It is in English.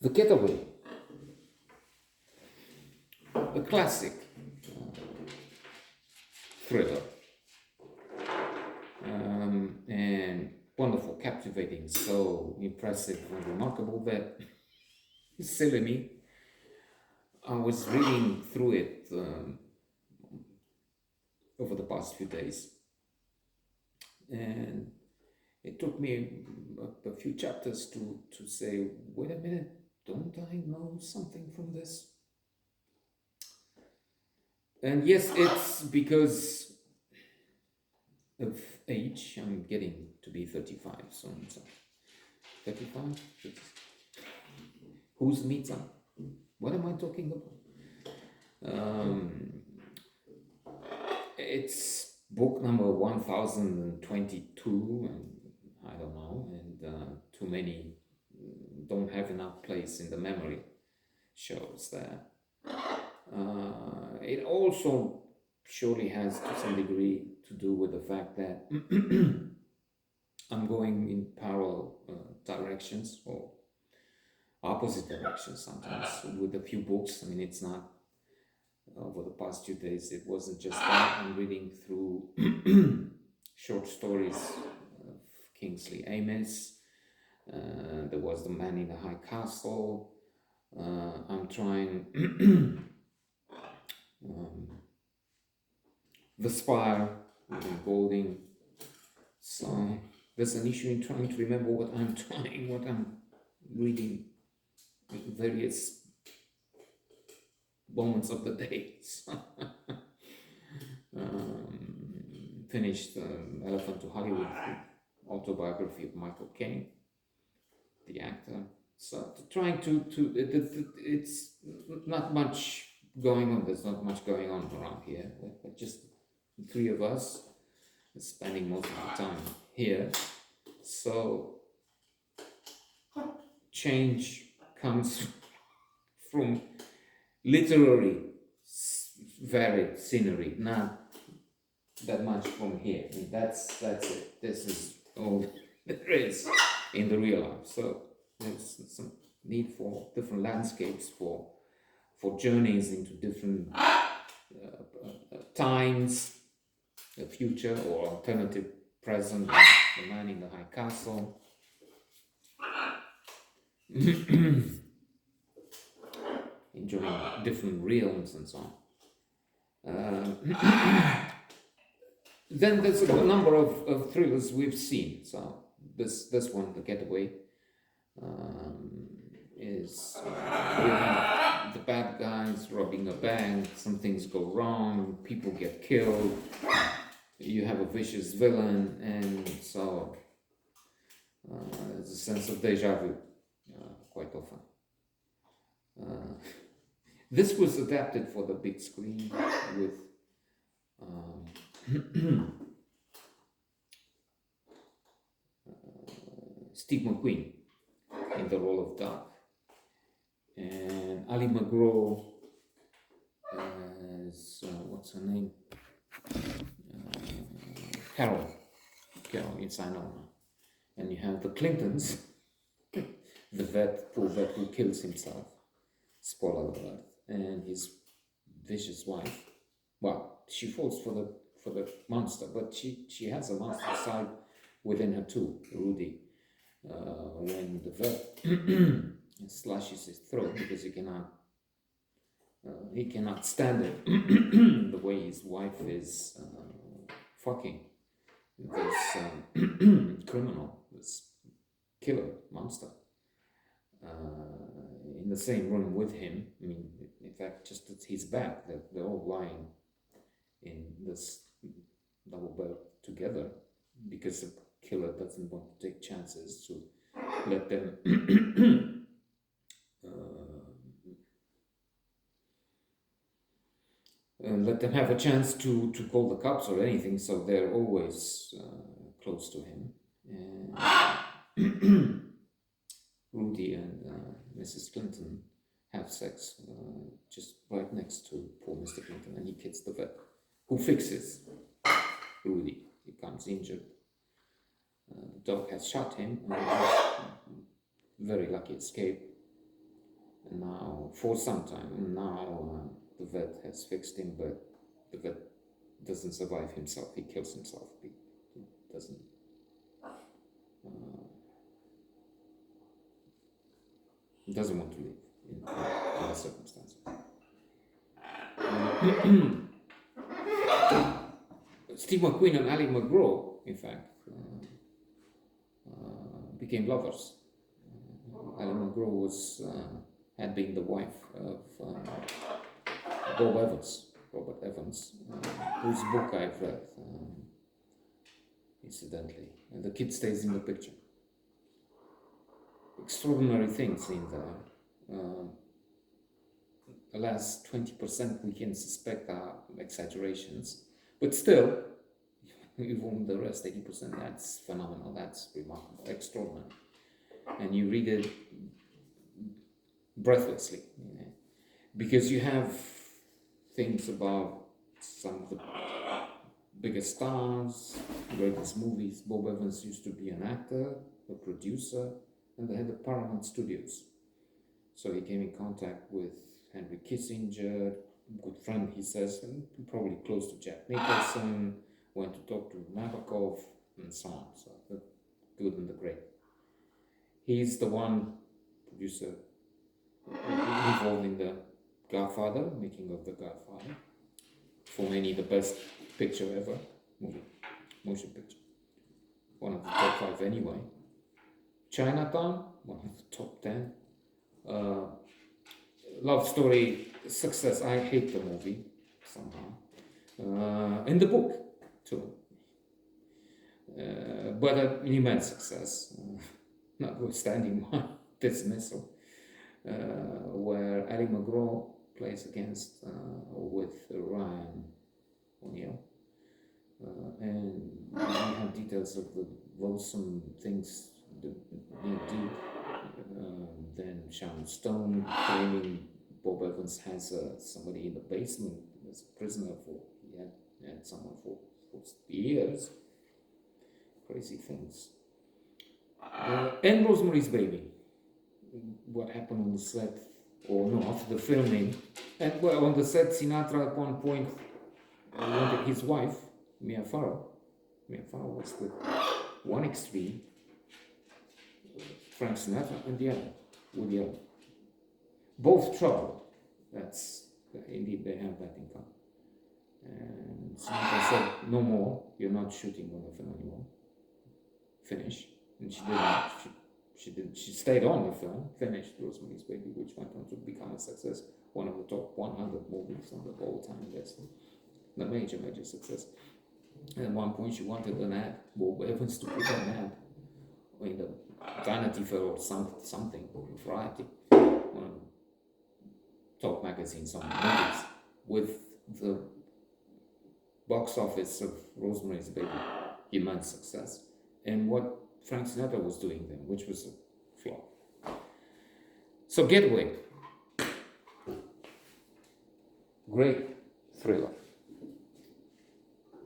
The Getaway, a classic thriller, and wonderful, captivating, so impressive and remarkable that silly me, I was reading through it over the past few days, and it took me a few chapters to say, wait a minute, don't I know something from this? And yes, it's because of age. I'm getting to be 35 soon. So 35? Who's Mitza? What am I talking about? It's book number 1022, and I don't know, and too many don't have enough place in the memory, shows that. It also surely has to some degree to do with the fact that I'm going in parallel directions or opposite directions sometimes with a few books. I mean, it's not over the past few days, it wasn't just that. I'm reading through short stories of Kingsley Amis. There was The Man in the High Castle. I'm trying The Spire with Golding. So there's an issue in trying to remember what I'm reading at various moments of the day. Finished Elephant to Hollywood, autobiography of Michael Caine, the actor. So trying to it's not much going on. There's not much going on around here. We're just the three of us spending most of the time here. So change comes from literary varied scenery, not that much from here. I mean, that's it. This is all there is in the real life. So there's some need for different landscapes, for journeys into different times, the future or alternative present, The Man in the High Castle. Enjoying different realms and so on. Then there's a number of thrillers we've seen. So this one, The Getaway, is you have the bad guys robbing a bank, some things go wrong, people get killed, you have a vicious villain, and so there's a sense of deja vu quite often. This was adapted for the big screen with Steve McQueen in the role of Doc, and Ali McGraw as what's her name? Carol, yes, I know now. And you have the Clintons, the poor vet who kills himself, spoiler alert, and his vicious wife. Well, she falls for the monster, but she has a monster side within her too, Rudy. When the vet slashes his throat because he cannot stand it, the way his wife is fucking this criminal, this killer monster, in the same room with him. I mean, in fact, just at his back, they're all lying in this double bed together because the killer doesn't want to take chances to let them let them have a chance to call the cops or anything, so they're always close to him. And Rudy and Mrs. Clinton have sex just right next to poor Mr. Clinton, and he gets the vet, who fixes Rudy. He becomes injured. The dog has shot him, and he has very lucky escape. And now, for some time, and now the vet has fixed him, but the vet doesn't survive himself. He kills himself. He doesn't. Doesn't want to live in other circumstances. Steve McQueen and Ali McGraw, in fact, became lovers. Ali McGraw had been the wife of Robert Evans, whose book I've read, incidentally. And the kid stays in the picture. Extraordinary things in there. The last 20% we can suspect are exaggerations, but still, even the rest 80%, that's phenomenal, that's remarkable, extraordinary. And you read it breathlessly, because you have things about some of the biggest stars, greatest movies. Bob Evans used to be an actor, a producer, and the head of Paramount Studios. So he came in contact with Henry Kissinger, good friend, he says, and probably close to Jack Nicholson, went to talk to Nabokov, and so on. So the good and the great. He's the one producer involved in the Godfather, making of the Godfather. For many, the best picture ever, motion picture. One of the top 5 anyway. Chinatown, one of the top 10. Love story, success. I hate the movie somehow. In the book too. But an immense success, notwithstanding my dismissal, where Ali McGraw plays against with Ryan O'Neal. And we have details of the loathsome things that they do. Then Sharon Stone claiming Bob Evans has somebody in the basement as a prisoner he had someone for years. Crazy things. And Rosemary's Baby. What happened on the set, or no, after the filming. And well, on the set, Sinatra at one point wanted his wife, Mia Farrow. Mia Farrow was with one extreme, Frank Sinatra, and the other, Woody Allen. Both troubled. That's indeed, they have that in common. And Sinatra said, "No more. You're not shooting on the film anymore. Finish." And she didn't. She didn't. She stayed on the film, finished Rosemary's Baby, which went on to become a success, one of the top 100 movies on the all-time list. A major success. And at one point, she wanted an ad, Bob Evans to put an ad in the Vanity Fair or something, Variety, one of the top magazines on movies, with the box office of Rosemary's Baby, immense success, and what Frank Sinatra was doing then, which was a flop. So Getaway, great thriller.